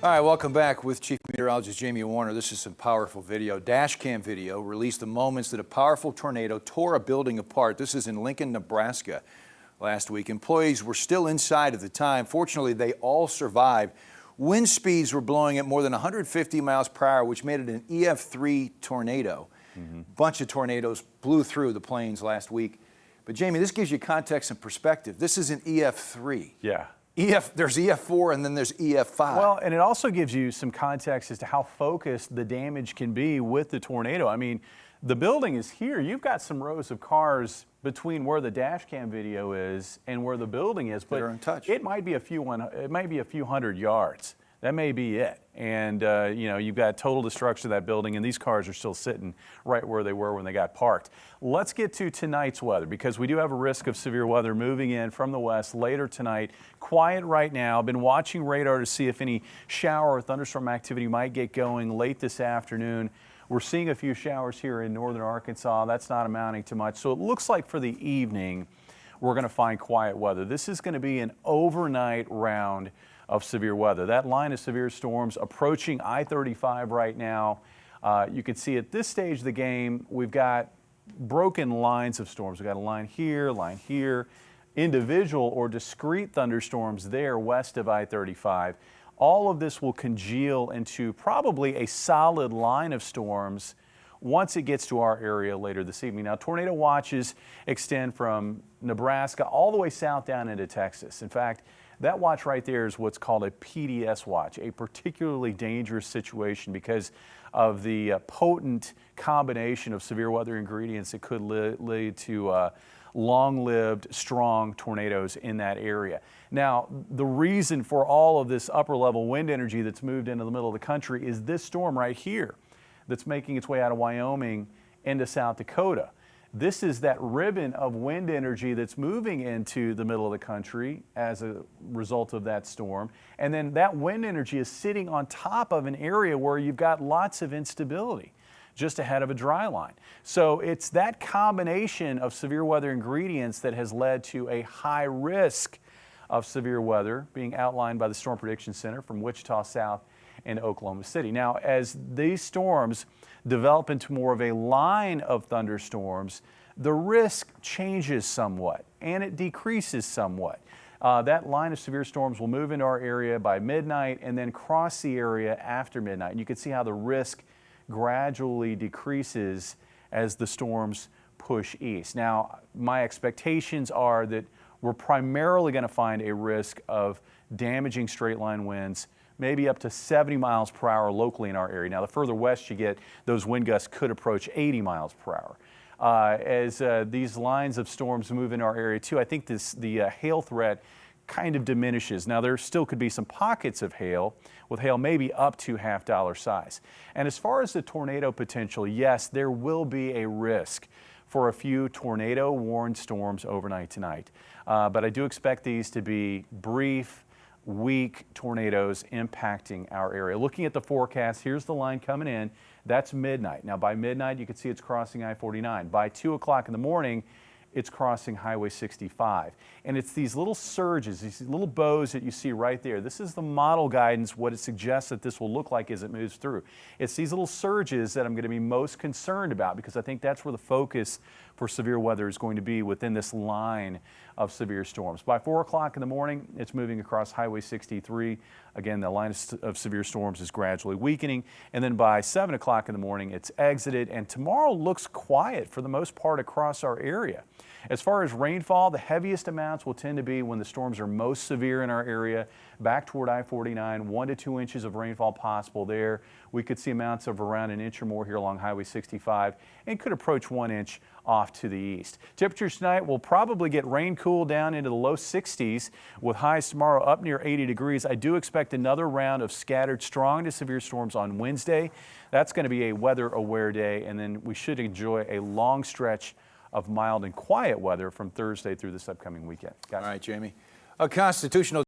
All right, welcome back with Chief Meteorologist Jamie Warner. This is some powerful video. Dash cam video released the moments that a powerful tornado tore a building apart. This is in Lincoln, Nebraska last week. Employees were still inside at the time. Fortunately, they all survived. Wind speeds were blowing at more than 150 miles per hour, which made it an EF3 tornado. Bunch of tornadoes blew through the plains last week. But Jamie, this gives you context and perspective. This is an EF3. Yeah. There's EF4 and then there's EF5. Well, and it also gives you some context as to how focused the damage can be with the tornado. I mean, the building is here. You've got some rows of cars between where the dash cam video is and where the building is, but it might be a few hundred yards. That may be it. And you know, you've got total destruction of that building, and these cars are still sitting right where they were when they got parked. Let's get to tonight's weather, because we do have a risk of severe weather moving in from the west later tonight. Quiet right now. Been watching radar to see if any shower or thunderstorm activity might get going late this afternoon. We're seeing a few showers here in northern Arkansas. That's not amounting to much. So it looks like for the evening, we're going to find quiet weather. This is going to be an overnight round of severe weather. That line of severe storms approaching I-35 right now. You can see at this stage of the game, we've got broken lines of storms. We've got a line here, individual or discrete thunderstorms there west of I-35. All of this will congeal into probably a solid line of storms once it gets to our area later this evening. Now, tornado watches extend from Nebraska all the way south down into Texas. In fact, that watch right there is what's called a PDS watch, a particularly dangerous situation because of the potent combination of severe weather ingredients that could lead to long-lived, strong tornadoes in that area. Now, the reason for all of this upper-level wind energy that's moved into the middle of the country is this storm right here that's making its way out of Wyoming into South Dakota. This is that ribbon of wind energy that's moving into the middle of the country as a result of that storm. And then that wind energy is sitting on top of an area where you've got lots of instability just ahead of a dry line. So it's that combination of severe weather ingredients that has led to a high risk of severe weather being outlined by the Storm Prediction Center from Wichita South and Oklahoma City. Now, as these storms develop into more of a line of thunderstorms, the risk changes somewhat and it decreases somewhat. That line of severe storms will move into our area by midnight and then cross the area after midnight. And you can see how the risk gradually decreases as the storms push east. Now, my expectations are that we're primarily going to find a risk of damaging straight line winds, maybe up to 70 miles per hour locally in our area. Now, the further west you get, those wind gusts could approach 80 miles per hour. As these lines of storms move in our area too, I think the hail threat kind of diminishes. Now, there still could be some pockets of hail, with hail maybe up to half-dollar size. And as far as the tornado potential, yes, there will be a risk for a few tornado-warned storms overnight tonight. But I do expect these to be brief, weak tornadoes impacting our area. Looking at the forecast, here's the line coming in. That's midnight. Now, by midnight, you can see it's crossing I-49. By 2 o'clock in the morning, it's crossing Highway 65. And it's these little surges, these little bows that you see right there. This is the model guidance, what it suggests that this will look like as it moves through. It's these little surges that I'm going to be most concerned about, because I think that's where the focus for severe weather is going to be within this line of severe storms. By 4 o'clock in the morning, it's moving across Highway 63. Again, the line of severe storms is gradually weakening. And then by 7 o'clock in the morning, it's exited. And tomorrow looks quiet for the most part across our area. As far as rainfall, the heaviest amounts will tend to be when the storms are most severe in our area, back toward I-49, 1 to 2 inches of rainfall possible there. We could see amounts of around an inch or more here along Highway 65 and could approach 1 inch off to the east. Temperatures tonight will probably get rain cool down into the low 60s with highs tomorrow up near 80 degrees. I do expect another round of scattered strong to severe storms on Wednesday. That's going to be a weather aware day, and then we should enjoy a long stretch of mild and quiet weather from Thursday through this upcoming weekend. All right, Jamie. A constitutional